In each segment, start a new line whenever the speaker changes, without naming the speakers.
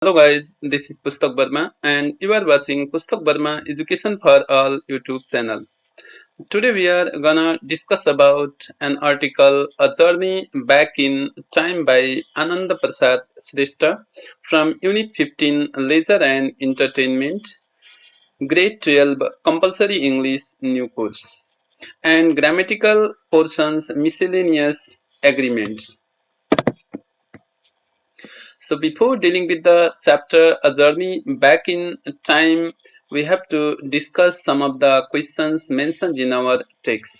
Hello guys, this is Pustak Verma and you are watching Pustak Verma Education for All YouTube channel. Today we are gonna discuss about an article A Journey Back in Time by Anand Prasad Shrestha from Unit-15 Leisure and Entertainment, Grade 12 Compulsory English New Course and Grammatical Portions Miscellaneous Agreements. So before dealing with the chapter A Journey Back in Time, we have to discuss some of the questions mentioned in our text.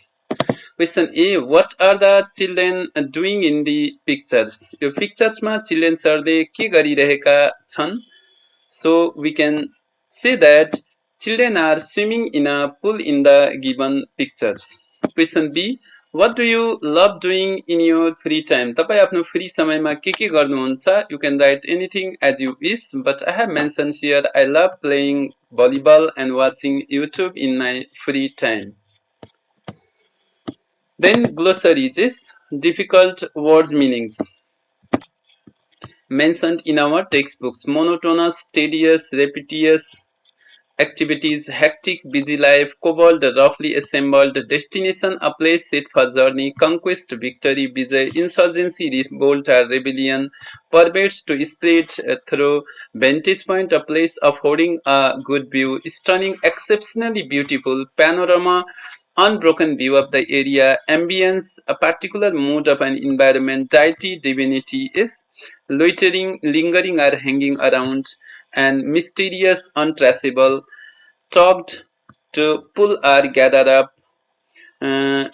Question A. What are the children doing in the pictures? यो पिक्चर्समा चिल्ड्रेन्सहरूले के गरिरहेका छन्? So we can say that children are swimming in a pool in the given pictures. Question B. What do you love doing in your free time? तपाईं आफ्नो free समयमा के गर्नुहुन्छ? You can write anything as you wish, but I have mentioned here I love playing volleyball and watching YouTube in my free time. Then glossary is difficult words meanings mentioned in our textbooks: monotonous, tedious, repetitious activities, hectic, busy life, cobbled, roughly assembled, destination, a place set for journey, conquest, victory, vijay, insurgency, revolt or rebellion, permits to spread through, vantage point, a place affording a good view, stunning, exceptionally beautiful, panorama, unbroken view of the area, ambience, a particular mood of an environment, deity, divinity is loitering, lingering or hanging around, and mysterious, untraceable, talked to pull or gather up, uh,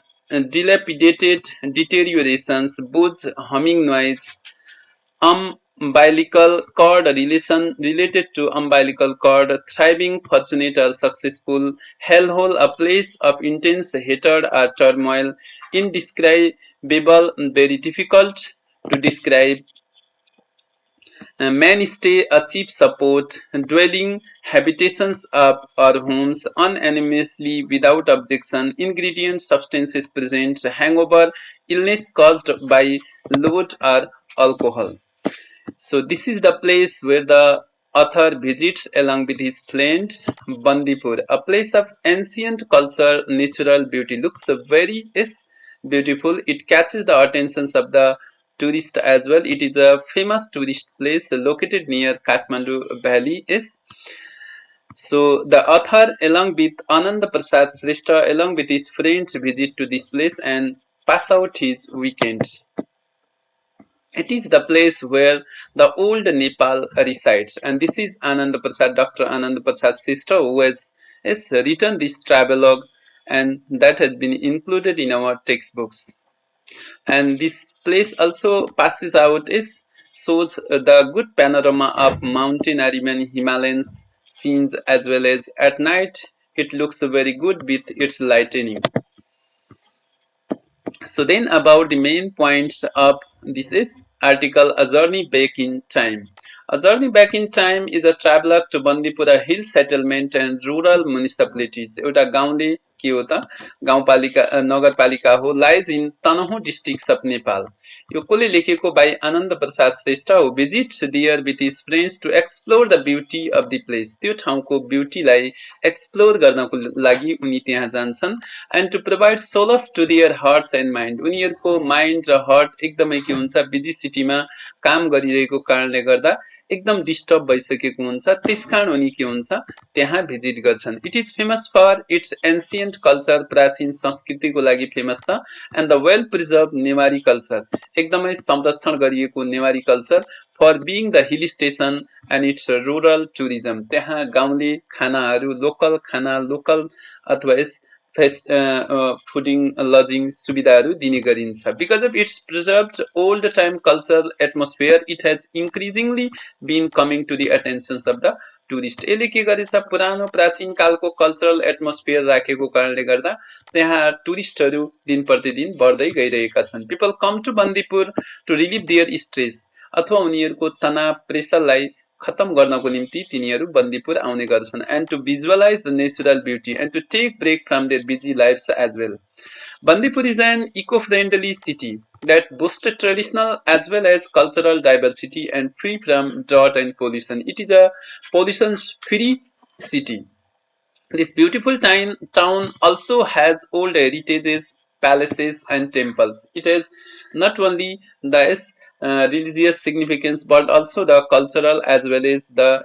dilapidated, deteriorations, booze, humming noise, umbilical cord relation related to umbilical cord, thriving, fortunate or successful, hellhole, a place of intense hatred or turmoil, indescribable, very difficult to describe, mainstay, a cheap support, dwelling, habitations of or homes, unanimously, without objection, ingredients, substances present, hangover, illness caused by load or alcohol. So this is the place where the author visits along with his friends Bandipur, a place of ancient culture, natural beauty. Looks very beautiful. It catches the attentions of the tourist as well. It is a famous tourist place located near Kathmandu Valley. So the author along with Anand Prasad Shrestha along with his friends visit to this place and pass out his weekends. It is the place where the old Nepal resides, and this is Anand Prasad, Dr. Anand Prasad's sister, who has written this travelogue, and that has been included in our textbooks. And this place also passes out is shows the good panorama of mountain Ariman Himalayan scenes as well as at night. It looks very good with its lightning. So then about the main points of this is article A Journey Back in Time. A Journey Back in Time is a traveler to Bandipura hill settlement and rural municipalities. एउटा गाउँले के हो त गाउँपालिका नगरपालिका हो lies in Tanahun districts of Nepal. यो कसले लेखेको बाई आनन्द प्रसाद श्रेष्ठ हो. Visits there with his friends to explore the beauty of the place. त्यो ठाउँको ब्युटीलाई एक्सप्लोर गर्नको लागि उनी त्यहाँ जान्छन्. And to provide solace to their hearts and mind. उनीहरूको माइन्ड र हार्ट एकदमै के हुन्छ बिजी सिटीमा काम गरिरहेको कारणले गर्दा एकदम डिस्टर्ब भइसकेको हुन्छ. त्यसकारण उनी के हुन्छ त्यहाँ भिजिट गर्छन्. It is famous for its ancient culture. प्राचीन संस्कृतिको लागि फेमस छ. And the well preserve Newari culture. एकदमै संरक्षण गरिएको Newari culture. For being the hill station and its rural tourism. त्यहाँ गाउँले खानाहरू लोकल खाना लोकल अथवा फुडिङ लजिङ सुविधाहरू दिने गरिन्छ. Because of it's preserved old time cultural atmosphere it has increasingly been coming to the attentions of the tourist. यसले के गरेछ पुरानो प्राचीन कालको कल्चरल एटमोस्फियर राखेको कारणले गर्दा त्यहाँ टुरिस्टहरू दिन प्रतिदिन बढ्दै गइरहेका छन्. People come to Bandipur to relieve their stress. अथवा उनीहरूको तनाव प्रेसरलाई खत्म गर्नको निम्ति तिनीहरू बन्दीपुर आउने गर्छन्. And to visualise the natural beauty and to take break from their busy lifes as well. Bandipur is an eco-friendly city that boasts traditional as well as cultural diversity and free from drought and pollution. It is a pollution-free city. This beautiful town also has old heritages, palaces, and temples. It has not only the religious significance but also the cultural as well as the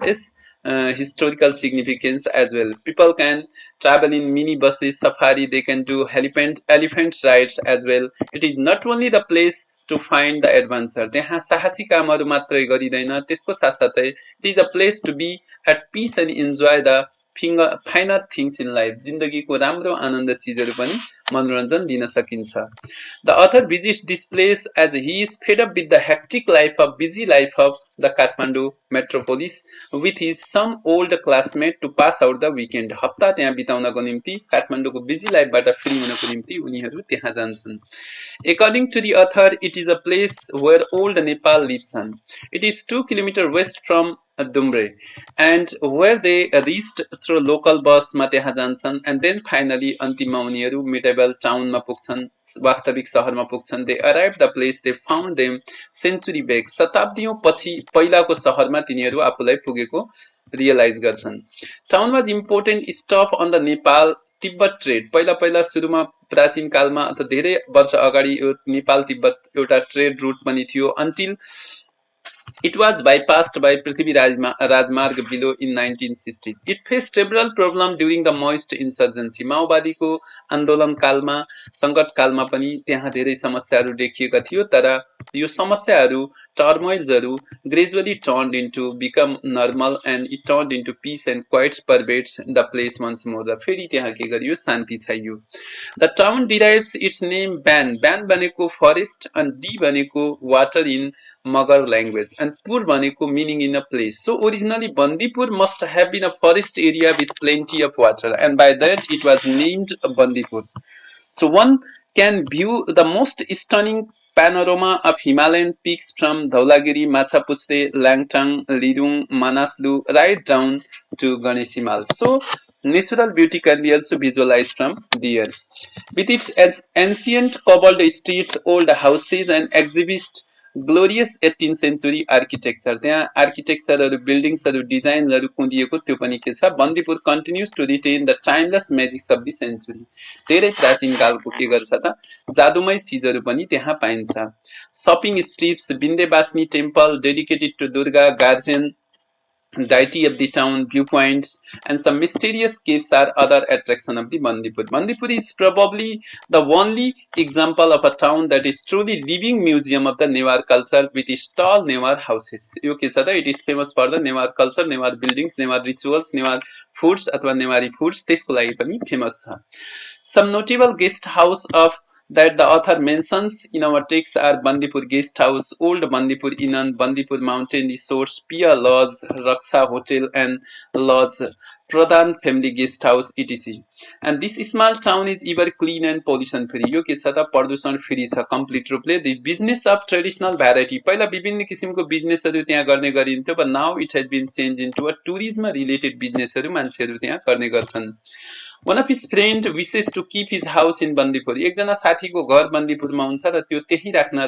historical significance as well. People can travel in mini buses, safari, they can do elephant rides as well. It is not only the place to find the adventure. त्यहाँ साहसी कामहरू मात्रै गरिँदैन त्यसको साथसाथै it is a place to be at peace and enjoy the फाइनर things in life जिन्दगीको राम्रो आनन्द चिजहरू पनि मनोरञ्जन लिन सकिन्छ The author visits this place as he is fed up with the hectic busy life of the Kathmandu metropolis with his some old classmate to pass out the weekend. हप्ता त्यहाँ बिताउनको निम्ति काठमाडौँको बिजी लाइफबाट फ्री हुनको निम्ति उनीहरू त्यहाँ जान्छन्. According to the author, it is a place where old Nepal lives on. It is 2 kilometers west from Dumbre, and where they reached through local bus मा त्यहाँ जान्छन् and then finally अन्तिममा उनीहरू medieval town मा पुग्छन् वास्तविक शहरमा पुग्छन्. They arrived the place they found them century back. शताब्दीयों पछि पहिलाको शहरमा तिनीहरू आफूलाई पुगेको रियलाइज गर्छन्. Town was important stop on the Nepal Tibet trade. पहिला पहिला सुरुमा प्राचीन कालमा अथवा धेरै वर्ष अगाडि यो नेपाल तिब्बत एउटा ट्रेड रुट पनि थियो until it was bypassed by Prithvi Rajmarg below in 1960s. It faced several problems during the Maoist insurgency. माओवादीको आन्दोलन कालमा संकट कालमा पनि त्यहाँ धेरै समस्याहरू देखिएका थियो तर यो समस्याहरू turmoilsहरू gradually turned into become normal and it turned into peace and quiet pervades the place once more. र फेरि त्यहाँ के गरियो शान्ति छाइयो. The town derives its name Ban. Ban भनेको forest and D भनेको water in Magar language and Pur भनेको meaning in a place. So originally Bandipur must have been a forest area with plenty of water and by that it was named Bandipur. So one can view the most stunning panorama of Himalayan peaks from Dhaulagiri, Machapuchre, Langtang, Lirung, Manaslu right down to Ganesh Himal. So natural beauty can be also visualized from there. With its ancient cobbled streets, old houses and exhibits glorious 18th century architecture. त्यहाँ आर्किटेक्चरहरू बिल्डिङ्सहरू डिजाइनहरू कुँदिएको त्यो पनि के छ Bandipur continues to retain the timeless magic of the century. धेरै प्राचीन कालको के गर्छ त जादुमय चीजहरू पनि त्यहाँ पाइन्छ. Shopping strips, Vindhyavasini temple dedicated to Durga, Guardian deity of the town, viewpoints, and some mysterious caves are other attraction of the Bandipur. Bandipur is probably the only example of a town that is truly living museum of the Newar culture with its tall Newar houses. यो के छ त it is famous for the Newar culture, Newar buildings, Newar rituals, Newar foods अथवा Newari foods त्यसको लागि पनि famous छ. Some notable guest house of that the author mentions in our text are Bandipur Guest House, Old Bandipur Inn, Bandipur Mountain Resorts, Pia Lodge, Raksha Hotel and Lodge, Pradhan Family Guest House, etc. And this small town is ever clean and pollution free. यो के छ त प्रदूषण free छ complete रूपले. The business of traditional variety. पहिला विभिन्न किसिमको बिजनेसहरू त्यहाँ गर्ने गरिन्थ्यो but now it has been changed into a tourism related बिजनेसहरू मान्छेहरू त्यहाँ गर्ने गर्छन्. One of his friend wishes to keep his house in Bandipur. एकजना साथीको घर बन्दीपुरमा हुन्छ र त्यो त्यही राख्न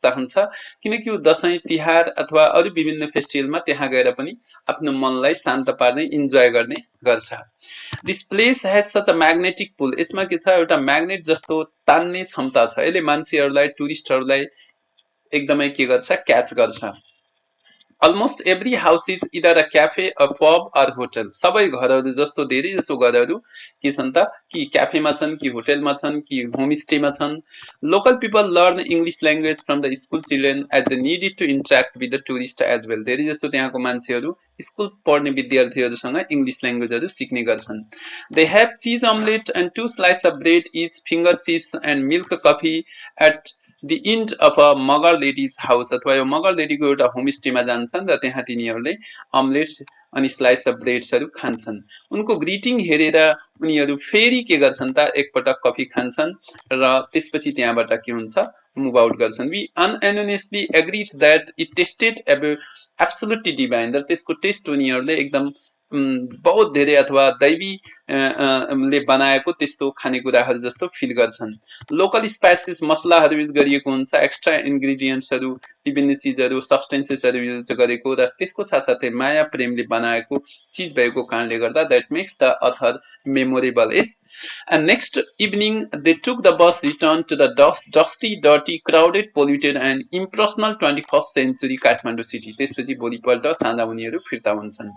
चाहन्छ किनकि ऊ दशैं तिहार अथवा अरु विभिन्न फेस्टिभलमा त्यहाँ गएर पनि आफ्नो मनलाई शान्त पार्ने इन्जोय गर्ने गर्छ. This place has such a magnetic pull. यसमा के छ एउटा म्याग्नेट जस्तो तान्ने क्षमता छ. यसले मान्छेहरूलाई टुरिस्टहरूलाई एकदमै के गर्छ क्याच गर्छ. Almost every house is either a cafe, a pub or hotel. सबै घरहरू जस्तो धेरै जसो घरहरू के छन् त कि क्याफेमा छन् कि होटलमा छन् कि होमस्टेमा छन्. Local people learn English language from the school children as they needed to interact with the tourist as well. धेरै जसो त्यहाँको मान्छेहरू स्कुल पढ्ने विद्यार्थीहरूसँग इङ्ग्लिश ल्याङ्ग्वेजहरू सिक्ने गर्छन्. They have cheese omelette and 2 slices of bread each, finger chips and milk coffee at the end of a Magar ladies house अथवा यो मगर लेडीको एउटा होमस्टेमा जान्छन् र त्यहाँ तिनीहरूले अमलेट्स अनि स्लाइस अफ ब्रेड्सहरू खान्छन्. उनको ग्रिटिङ हेरेर उनीहरू फेरि के गर्छन् त एकपटक कफी खान्छन् र त्यसपछि त्यहाँबाट के हुन्छ मुभ आउट गर्छन्. We unanimously agreed that it tasted absolutely divine. र त्यसको टेस्ट उनीहरूले एकदम बहुत धेरै अथवा दैवी ले बनाएको त्यस्तो खानेकुराहरू जस्तो फिल गर्छन्। लोकल स्पाइसेस मसलाहरू युज गरिएको हुन्छ, एक्स्ट्रा इन्ग्रेडियन्ट्सहरू, विभिन्न चिजहरू, सब्सटेन्सेसहरू युज गरेको र त्यसको साथसाथै माया प्रेमले बनाएको चिज भएको कारणले गर्दा that makes the other memorable is. And next evening, they took the bus return to the dusty, dirty, crowded, polluted, and impersonal 21st century Kathmandu city. त्यसपछि भोलिपल्ट साँझ उनीहरू फिर्ता हुन्छन्.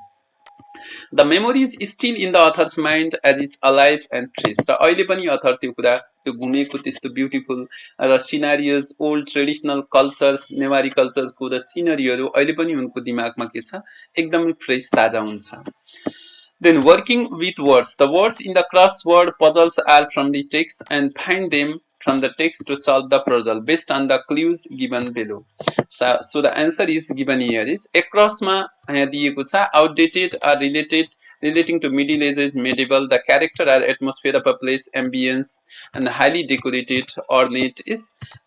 The memory is still in the author's mind as it's alive and fresh. र अहिले पनि author त्यो कुरा, त्यो घुमेको त्यस्तो ब्युटिफुल र scenarios, old traditional cultures, Newari कल्चरको र सिनरीहरू अहिले पनि उनको दिमागमा के छ, एकदमै फ्रेस ताजा हुन्छ. Then working with words. The words in the crossword puzzles are from the text and find them from the text to solve the puzzle based on the clues given below. So the answer is given here is acrossमा यहाँ दिएको छ outdated or relating to Middle Ages, medieval. The character or atmosphere of a place, ambience, and highly decorated, ornate is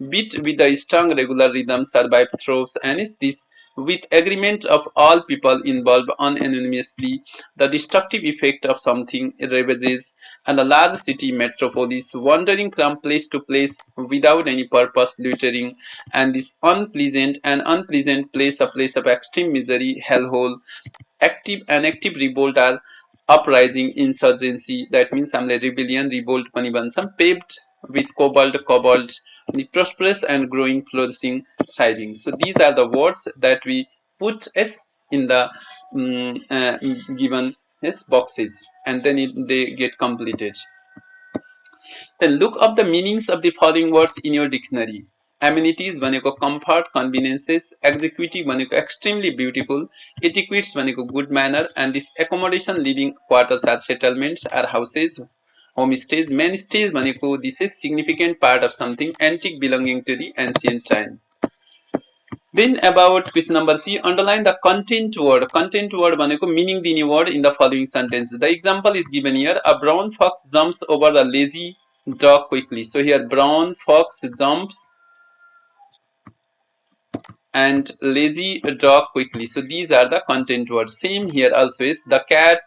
beat with the strong regular rhythm, survive, throws, and is this with agreement of all people involved unanimously. The destructive effect of something ravages and a large city metropolis, wandering from place to place without any purpose, loitering, and this unpleasant place, a place of extreme misery, hellhole, active revolt or uprising, insurgency, that means हामीले rebellion, revolt पनि भन्छौँ, paved with cobalt, the prosperous and growing, flourishing, thriving. So these are the words that we put as in the given boxes, and then they get completed. Then look up the meanings of the following words in your dictionary. Amenities भनेको comfort, conveniences, executive भनेको extremely beautiful, etiquettes भनेको good manner, and this accommodation, living quarters are settlements or houses, homestays, mainstays भनेको this is significant part of something, antique belonging to the ancient time. Then about question number C, underline the content word. Content word भनेको meaning दिने word in the following sentence. The example is given here. A brown fox jumps over the lazy dog quickly. So here brown fox jumps and lazy dog quickly. So these are the content words. Same here also is the cat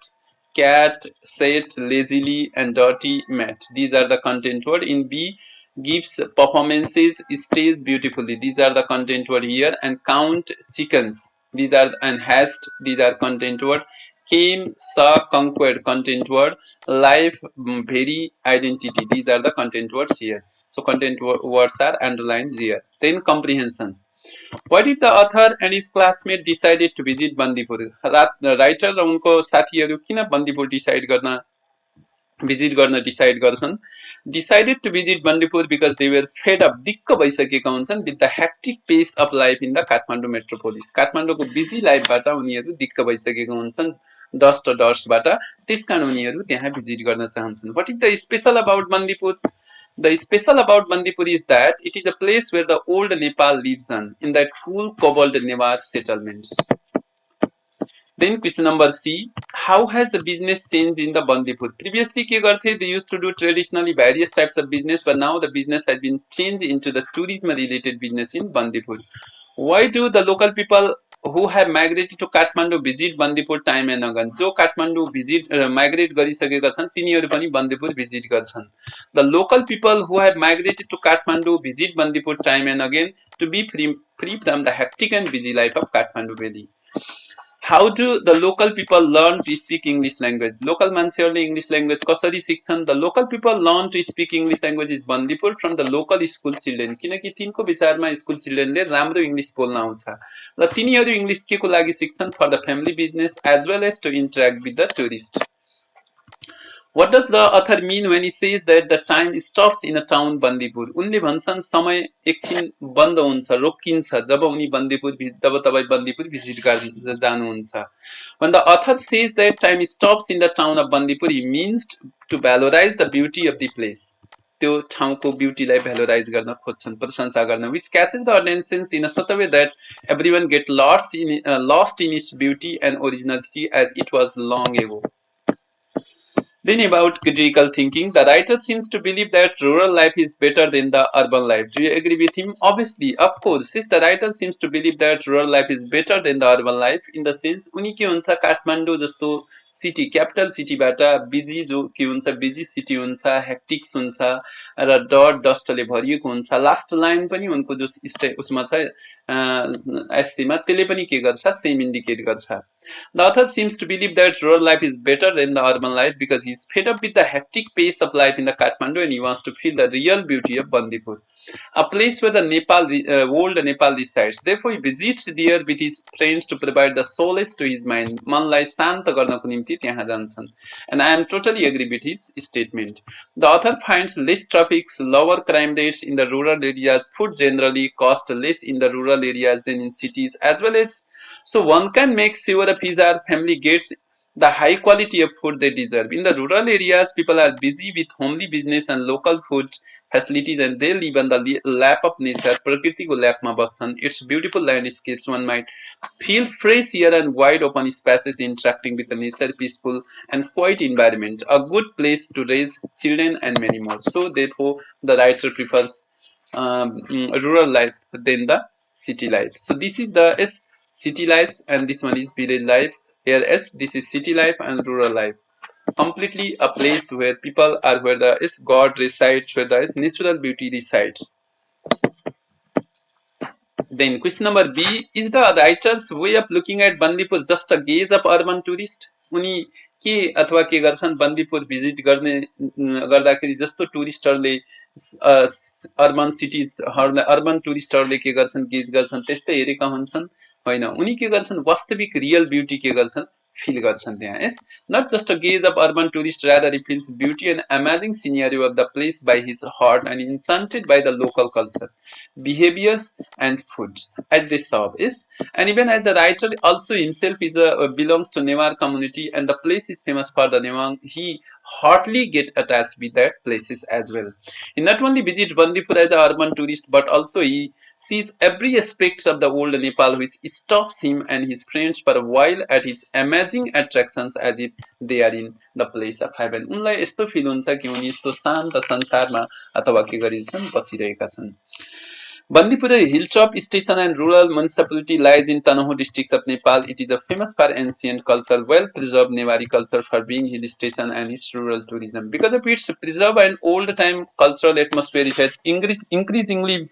sat lazily and dirty mat. These are the content word. In B, gives performances, stays beautifully. These are the content word here. And count chickens. These are and hashed. These are content word. Came, saw, conquered, content word. Life, very, identity. These are the content words here. So content words are underlined here. Then comprehensions. Why did the author and his classmate decided to visit Bandipur? Writer र उनको साथीहरू किन Bandipur visit गर्न decide गर्छन्? Decided to visit Bandipur because they were fed up, दिक्क भइसकेका हुन्छन् with the hectic pace of life in the Kathmandu metropolis. काठमाडौँको बिजी लाइफबाट उनीहरू दिक्क भइसकेका हुन्छन् डस्टबाट, त्यसकारण उनीहरू त्यहाँ भिजिट गर्न चाहन्छन्. What is the special about Bandipur? The special about Bandipur is that it is a place where the old Nepal lives on, in that full cobbled Newar settlements. Then question number C, how has the business changed in the Bandipur? Previously के गर्थे, they used to do traditionally various types of business, but now the business has been changed into the tourism related business in Bandipur. Why do the local people who have migrated to Kathmandu visit Bandipur time and again? जो Kathmandu migrate गरिसकेका छन् तिनीहरू पनि Bandipur visit गर्छन्. The local people who have migrated to Kathmandu visit Bandipur time and again to be free from the hectic and busy life of Kathmandu Valley. How do the local people learn to speak English language? Local मान्छेहरूले English language कसरी सिक्छन्? The local people learn to speak English language in Bandipur from the local school children. किनकि तिनको विचारमा school चिल्ड्रेनले राम्रो English बोल्न आउँछ र तिनीहरू इङ्ग्लिस के को लागि सिक्छन्? For the family business as well as to interact with the tourist. What does the author mean when he says that the time stops in a town Bandipur? उनले भन्छन् समय एकछिन बन्द हुन्छ, रोकिन्छ जब उनी जब तपाईँ बन्दीपुर भिजिट गर्न जानुहुन्छ. When the author says that time stops in the town of Bandipur, he means to valorize the beauty of the place. त्यो ठाउँको ब्युटीलाई भ्यालोराइज गर्न खोज्छन्, प्रशंसा गर्न, which catches the attention in a such a way that everyone get lost in its beauty and originality as it was long ago. Then about critical thinking, the writer seems to believe that rural life is better than the urban life. Do you agree with him? Obviously, of course, since the writer seems to believe that rural life is better than the urban life, in the sense उनी के हुन्छ काठमाडौँ जस्तो city capital सिटीबाट busy जो के हुन्छ busy city हुन्छ हेक्टिक्स हुन्छ र डस्टले भरिएको हुन्छ लास्ट लाइन पनि उनको जो उसमा छ एससीमा त्यसले पनि के गर्छ सेम इन्डिकेट गर्छ The author seems to believe that rural life is better than the urban life because he's fed up with the hectic pace of life in the Kathmandu and he wants to feel the real beauty of Bandipur, a place where the old Nepal resides. Therefore, he visits there with his friends to provide the solace to his mind. मनलाई शान्त गर्नको निम्ति त्यहाँ जान्छन्. And I am totally agree with his statement. The author finds less traffic, lower crime rates in the rural areas. Food generally costs less in the rural areas than in cities, as well as so one can make sure if his or family gets the high quality of food they deserve. In the rural areas, people are busy with homely business and local food facilities and they live on the lap of nature. Prakriti ko lap ma basan. It's beautiful landscapes. One might feel fresh air and wide open spaces interacting with the nature, peaceful and quiet environment. A good place to raise children and many more. So therefore, the writer prefers rural life than the city life. So this is the city life and this one is village life. Here S this is city life and rural life. Completely a place where people are where the is God resides, where the is natural beauty resides. Then question number B is the writer's way of looking at Bandipur just a gaze of urban tourist? उनी के अथवा के गर्छन् Bandipur visit गर्ने गर्दाखेरि जस्तो टुरिस्टहरूले urban सिटिजहरूलाई urban टुरिस्टहरूले के गर्छन् गेज गर्छन् त्यस्तै हेरेका हुन्छन् होइन उनी के गर्छन् वास्तविक रियल ब्युटी के गर्छन् फिल गर्छन् त्यहाँ यस not just a gaze of urban tourist rather he feels beauty and amazing scenario of the place by his heart and enchanted by the local culture behaviors and food at the shop is and even as the writer also himself is belongs to Newar community and the place is famous for the Newar he hotly get attached with that places as well. He not only visits Bandipur as an urban tourist but also he sees every aspect of the old Nepal which stops him and his friends for a while at its amazing attractions as if they are in the place of heaven. उनलाई यस्तो feel हुन्छ कि उनी यस्तो शान्त संसारमा अथवा के गरिन्छन् बसिरहेका छन्. Bandipura hilltop station and rural municipality lies in Tanoho district of Nepal. It is a famous for ancient culture, well-preserved Newari culture for being hill station and its rural tourism. Because of its preserved and old-time cultural atmosphere, it has increasingly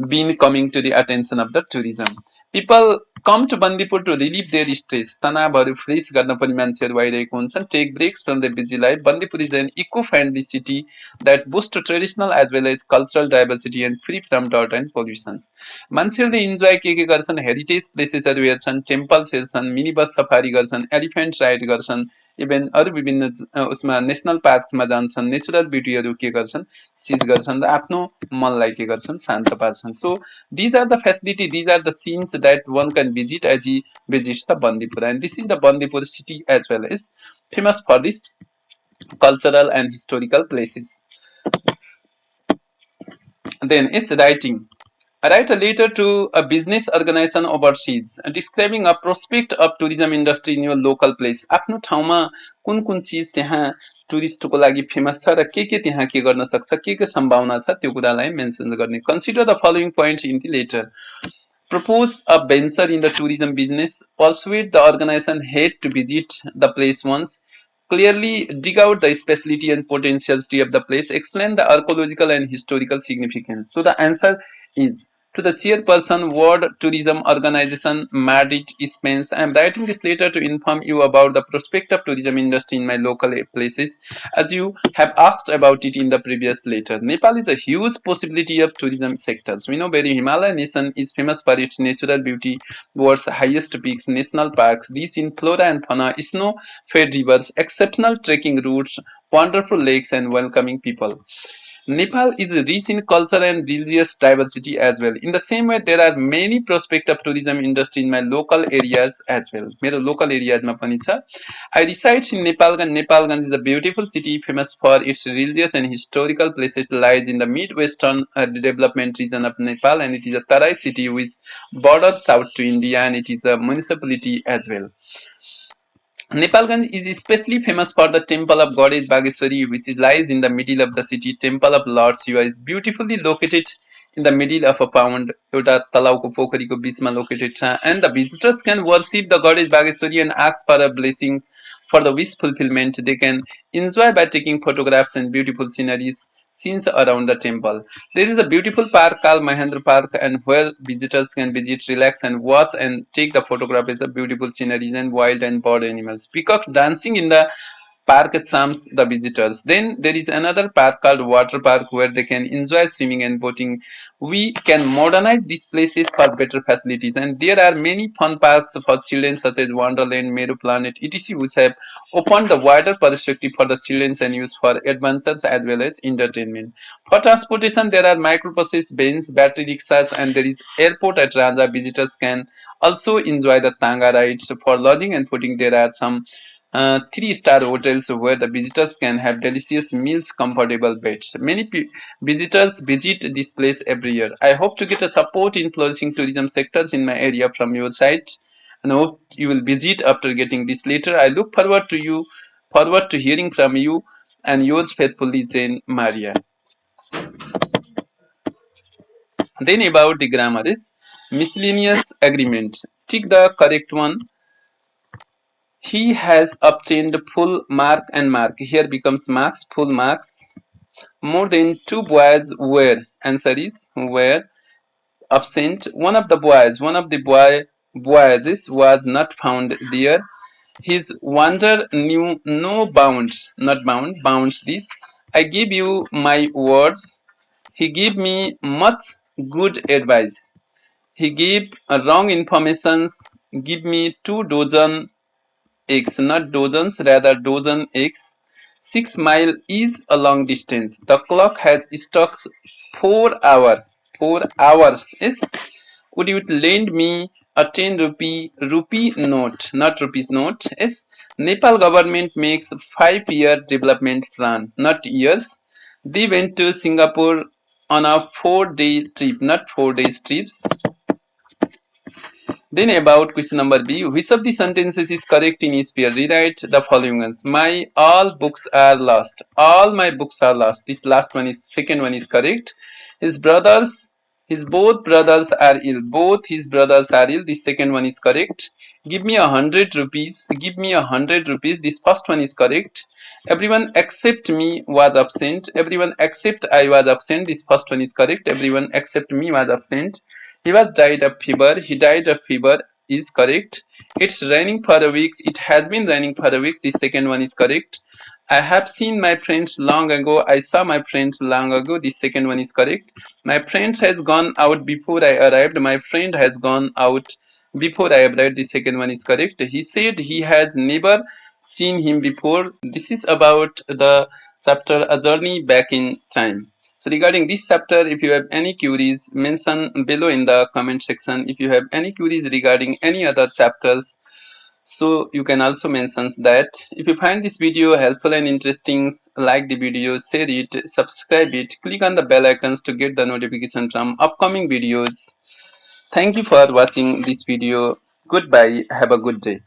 been coming to the attention of the tourism. People come to Bandipur to relieve their stress. तनावहरू fresh गर्न पनि मान्छेहरू आइरहेको हुन्छन्. Take breaks from the busy life. Bandipur is an eco-friendly city that boosts traditional as well as cultural diversity and free from dirt and pollutions. मान्छेहरूले enjoy के गर्छन् heritage प्लेसेसहरू हेर्छन् टेम्पल्स हेर्छन् मिनी बस सफारी गर्छन् elephant ride गर्छन् even अरू विभिन्न उसमा नेसनल पार्कमा जान्छन् नेचुरल ब्युटीहरू के गर्छन् सिज गर्छन् र आफ्नो मनलाई के गर्छन् शान्त पार्छन् so these are the facility these are the scenes that one can visit as he visits the Bandipur and this is the Bandipur city as well as famous for this cultural and historical places. Then it's writing. Write a letter to a business organization overseas describing a prospect of tourism industry in your local place. आफ्नो ठाउँमा कुन कुन चिज त्यहाँ टुरिस्टको लागि famous छ र के त्यहाँ के गर्न सक्छ के सम्भावना छ त्यो कुरालाई मेन्सन गर्ने. Consider the following points in the letter. Propose a venture in the tourism business. Persuade the organization head to visit the place once. Clearly dig out the speciality and potentiality of the place. Explain the archaeological and historical significance. So the answer is to the chairperson, World Tourism Organization, Madrid, Spain. I am writing this letter to inform you about the prospect of tourism industry in my local places, as you have asked about it in the previous letter. Nepal is a huge possibility of tourism sectors. We know very Himalayan nation is famous for its natural beauty, world's highest peaks, national parks, rich in flora and fauna, snow-fed rivers, exceptional trekking routes, wonderful lakes, and welcoming people. Nepal is rich in culture and religious diversity as well. In the same way, there are many prospects of tourism industry in my local areas as well. मेरो local areas मा पनि छ. I reside in Nepalganj. Nepalganj is a beautiful city famous for its religious and historical places. It lies in the mid-western development region of Nepal and it is a Tarai city which borders south to India and it is a municipality as well. Nepalganj is especially famous for the temple of goddess Bageshwari, which lies in the middle of the city. Temple of Lord Shiva is beautifully located in the middle of a pond. एउटा तलाउको पोखरीको बीचमा located छ. And the visitors can worship the goddess Bageshwari and ask for a blessing for the wish fulfillment. They can enjoy by taking photographs and beautiful sceneries scenes around the temple. There is a beautiful park called Mahindra Park, and where visitors can visit, relax, and watch and take the photographs of beautiful sceneries and wild and bird animals. Peacock dancing in the park charms the visitors. Then there is another park called Water Park where they can enjoy swimming and boating. We can modernize these places for better facilities, and there are many fun parks for children such as Wonderland, Meru Planet, etc., which have opened the wider perspective for the children and use for adventures as well as entertainment. For transportation, there are microbuses, vans, battery rickshaws, and there is airport at Raja. Visitors can also enjoy the Tanga rides. For lodging and fooding, there are some three-star hotels where the visitors can have delicious meals, comfortable beds. Many visitors visit this place every year. I hope to get a support in flourishing tourism sectors in my area from your side, and hope you will visit after getting this letter. I look forward to hearing from you, and yours faithfully, Jane Maria. Then about the grammar is miscellaneous agreement. Tick the correct one. He has obtained full mark and mark. Here becomes marks, full marks. More than two boys were. Answer is were absent. One of the boys was not found there. His wonder knew no bounds. Not bounds this. I give you my words. He gave me much good advice. He gave wrong informations. Give me 2 dozen eggs, not dozens, rather dozen eggs. 6 mile is a long distance. The clock has struck 4 hour. 4 hours. Yes. Would you lend me a 10 rupee note, not rupees note? Yes. Nepal government makes 5 year development plan, not years. They went to Singapore on a 4 day trip, not 4 days trips. Then about question number B, which of the sentences is correct in each pair? Rewrite the following ones. My all books are lost. All my books are lost. This last one is second one is correct. His brothers, his both brothers are ill. Both his brothers are ill. This second one is correct. Give me 100 rupees. Give me 100 rupees. This first one is correct. Everyone except me was absent. Everyone except I was absent. This first one is correct. Everyone except me was absent. He was died of fever. He died of fever is correct. It's raining for a week. It has been raining for a week. The second one is correct. I have seen my friends long ago. I saw my friends long ago. The second one is correct. My friend has gone out before I arrived. My friend has gone out before I arrived. The second one is correct. He said he has never seen him before. This is about the chapter A Journey Back in Time. So regarding this chapter, if you have any queries, mention below in the comment section. If you have any queries regarding any other chapters, so you can also mention that. If you find this video helpful and interesting, like the video, share it, subscribe it, click on the bell icons to get the notification from upcoming videos. Thank you for watching this video. Goodbye. Have a good day.